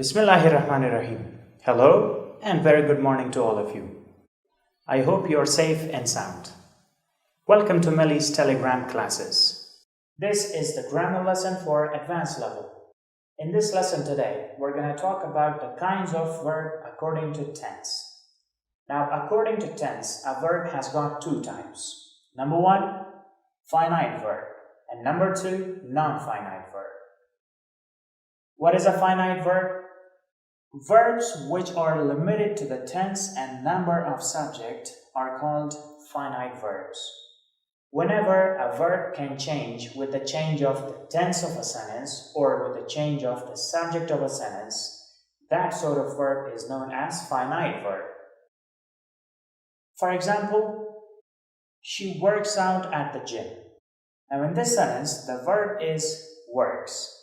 Bismillahirrahmanirrahim. Hello and very good morning to all of you. I hope you are safe and sound. Welcome to Millie's Telegram classes. This is the grammar lesson for advanced level. In this lesson today, we're going to talk about the kinds of verb according to tense. Now, according to tense, a verb has got two types. Number one, finite verb, and number two, non-finite verb. What is a finite verb? Verbs which are limited to the tense and number of subject are called finite verbs. Whenever a verb can change with the change of the tense of a sentence or with the change of the subject of a sentence, that sort of verb is known as finite verb. For example, she works out at the gym. Now in this sentence, the verb is works.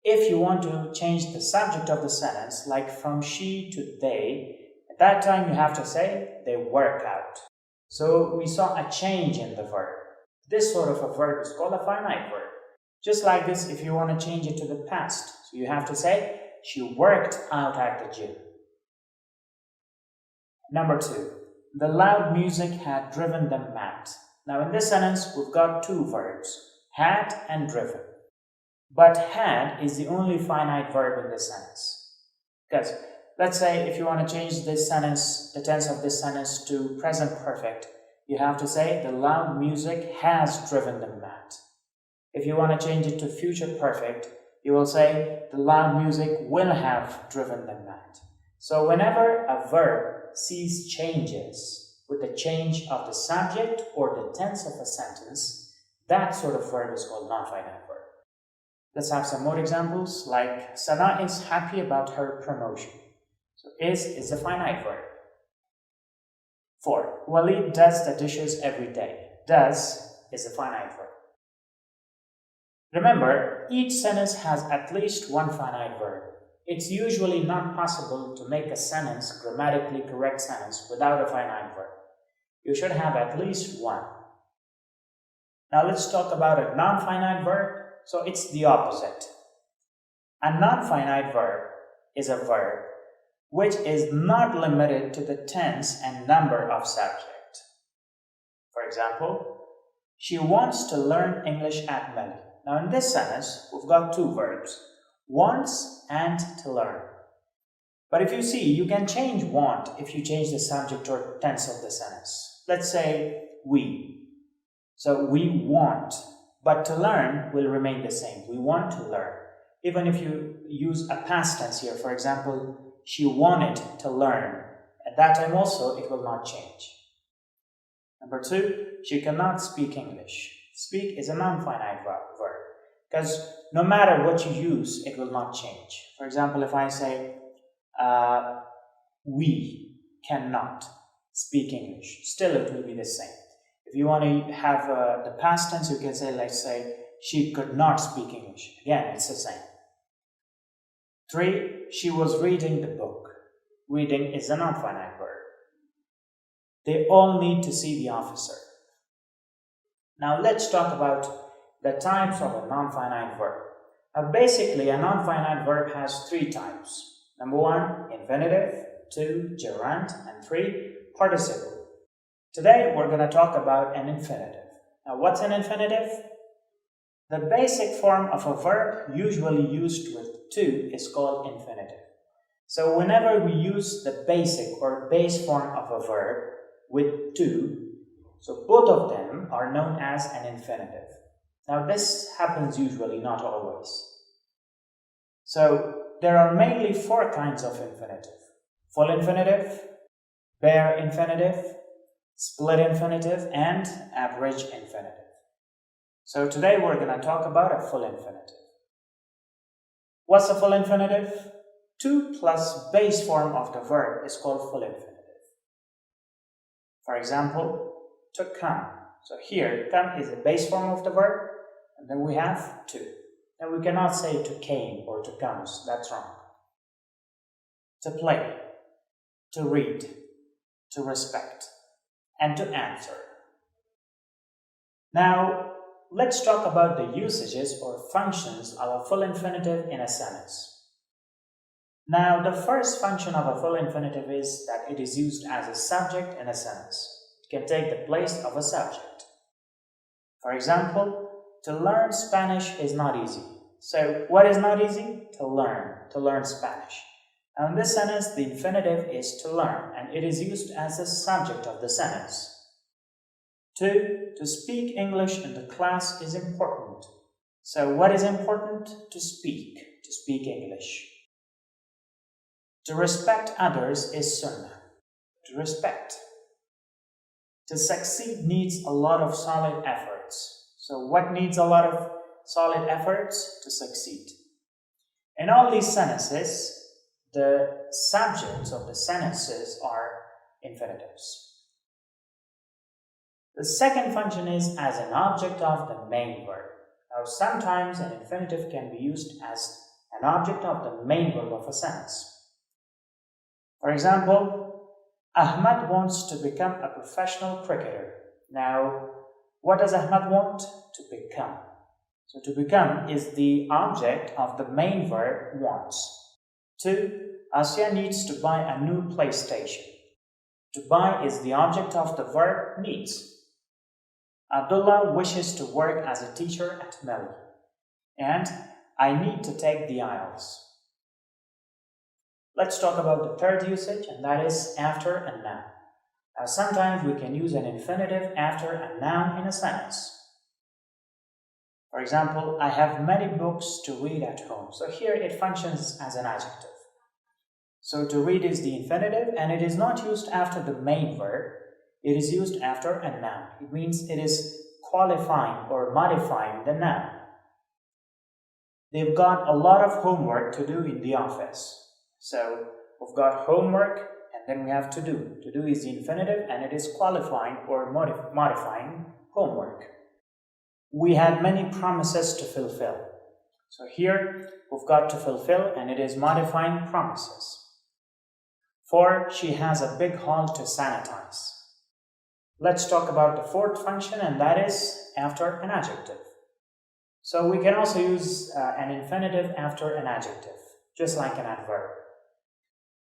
If you want to change the subject of the sentence, like from she to they, at that time you have to say they work out. So we saw a change in the verb. This sort of a verb is called a finite verb. Just like this, if you want to change it to the past, so you have to say she worked out at the gym. Number two, the loud music had driven them mad. Now in this sentence, we've got two verbs, had and driven. But had is the only finite verb in this sentence. Because let's say if you want to change this sentence, the tense of this sentence to present perfect, you have to say the loud music has driven them mad. If you want to change it to future perfect, you will say the loud music will have driven them mad. So whenever a verb sees changes with the change of the subject or the tense of a sentence, that sort of verb is called non-finite verb. Let's have some more examples, like Sunnah is happy about her promotion. So is a finite verb. 4. Walid does the dishes every day. Does is a finite verb. Remember, each sentence has at least one finite verb. It's usually not possible to make a sentence grammatically correct sentence without a finite verb. You should have at least one. Now let's talk about a non-finite verb. So it's the opposite. A non-finite verb is a verb which is not limited to the tense and number of subject. For example, she wants to learn English at Melly. Now in this sentence, we've got two verbs, wants and to learn. But if you see, you can change want if you change the subject or tense of the sentence. Let's say we. So we want. But to learn will remain the same. We want to learn. Even if you use a past tense here, for example, she wanted to learn. At that time also, it will not change. Number two, she cannot speak English. Speak is a non-finite verb. Because no matter what you use, it will not change. For example, if I say, we cannot speak English, still it will be the same. If you want to have the past tense, you can say, let's say, she could not speak English. Again, it's the same. 3. She was reading the book. Reading is a non-finite verb. They all need to see the officer. Now let's talk about the types of a non-finite verb. Now basically, a non-finite verb has three types. Number 1, infinitive. 2, gerund. And 3, participle. Today, we're going to talk about an infinitive. Now, what's an infinitive? The basic form of a verb usually used with to is called infinitive. So, whenever we use the basic or base form of a verb with to, so both of them are known as an infinitive. Now, this happens usually, not always. So, there are mainly 4 kinds of infinitive. Full infinitive, bare infinitive, split infinitive, and average infinitive. So today we're going to talk about a full infinitive. What's a full infinitive? To plus base form of the verb is called full infinitive. For example, to come. So here, come is the base form of the verb, and then we have to. Now we cannot say to came or to comes, that's wrong. To play, to read, to respect, and to answer. Now, let's talk about the usages or functions of a full infinitive in a sentence. Now, the first function of a full infinitive is that it is used as a subject in a sentence. It can take the place of a subject. For example, to learn Spanish is not easy. So, what is not easy? To learn Spanish. Now, in this sentence, the infinitive is to learn, and it is used as the subject of the sentence. 2. To speak English in the class is important. So, what is important? To speak English. To respect others is Sunnah. To respect. To succeed needs a lot of solid efforts. So, what needs a lot of solid efforts? To succeed. In all these sentences, the subjects of the sentences are infinitives. The second function is as an object of the main verb. Now, sometimes an infinitive can be used as an object of the main verb of a sentence. For example, Ahmad wants to become a professional cricketer. Now, what does Ahmad want? To become. So, to become is the object of the main verb wants. 2. Asya needs to buy a new PlayStation. To buy is the object of the verb needs. Abdullah wishes to work as a teacher at Melli. And I need to take the IELTS. Let's talk about the third usage, and that is after a noun. Now, sometimes we can use an infinitive after a noun in a sentence. For example, I have many books to read at home. So here it functions as an adjective. So to read is the infinitive, and it is not used after the main verb. It is used after a noun. It means it is qualifying or modifying the noun. They've got a lot of homework to do in the office. So we've got homework and then we have to do. To do is the infinitive and it is qualifying or modifying homework. We had many promises to fulfill. So here we've got to fulfill and it is modifying promises. 4. She has a big hall to sanitize. Let's talk about the fourth function, and that is after an adjective. So we can also use an infinitive after an adjective, just like an adverb.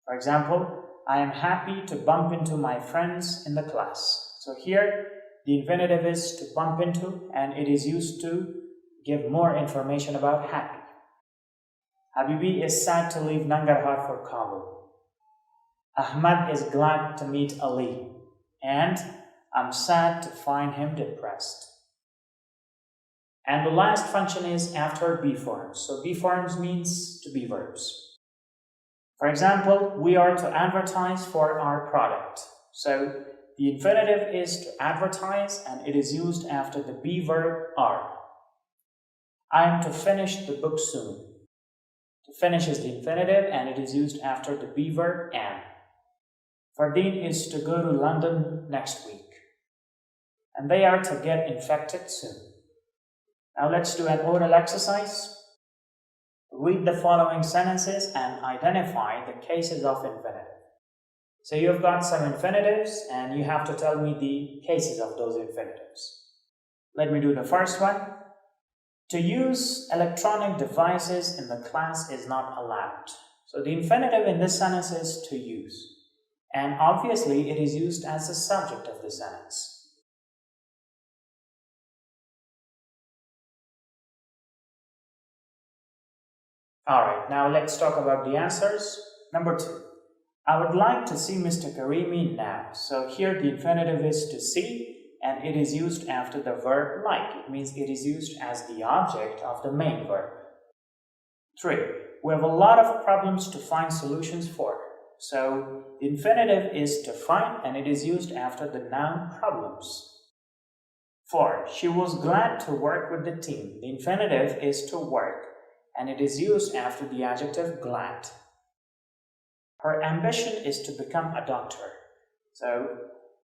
For example, I am happy to bump into my friends in the class. So here, the infinitive is to bump into, and it is used to give more information about happy. Habibi is sad to leave Nangarhar for Kabul. Ahmad is glad to meet Ali. And I'm sad to find him depressed. And the last function is after be forms. So be forms means to be verbs. For example, we are to advertise for our product. So the infinitive is to advertise and it is used after the be verb are. I am to finish the book soon. To finish is the infinitive and it is used after the be verb am. Fardeen is to go to London next week. And they are to get infected soon. Now let's do an oral exercise. Read the following sentences and identify the cases of infinitive. So you've got some infinitives and you have to tell me the cases of those infinitives. Let me do the first one. To use electronic devices in the class is not allowed. So the infinitive in this sentence is to use. And obviously it is used as the subject of the sentence. Alright, now let's talk about the answers. Number 2. I would like to see Mr. Karimi now. So here the infinitive is to see and it is used after the verb like. It means it is used as the object of the main verb. 3. We have a lot of problems to find solutions for. So the infinitive is to find and it is used after the noun problems. 4. She was glad to work with the team. The infinitive is to work and it is used after the adjective glad. Her ambition is to become a doctor. So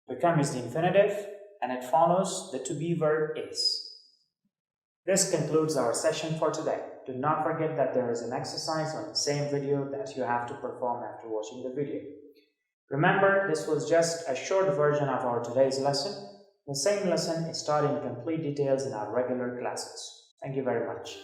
become is the infinitive and it follows the to be verb is. This concludes our session for today. Do not forget that there is an exercise on the same video that you have to perform after watching the video. Remember, this was just a short version of our today's lesson. The same lesson is taught in complete details in our regular classes. Thank you very much.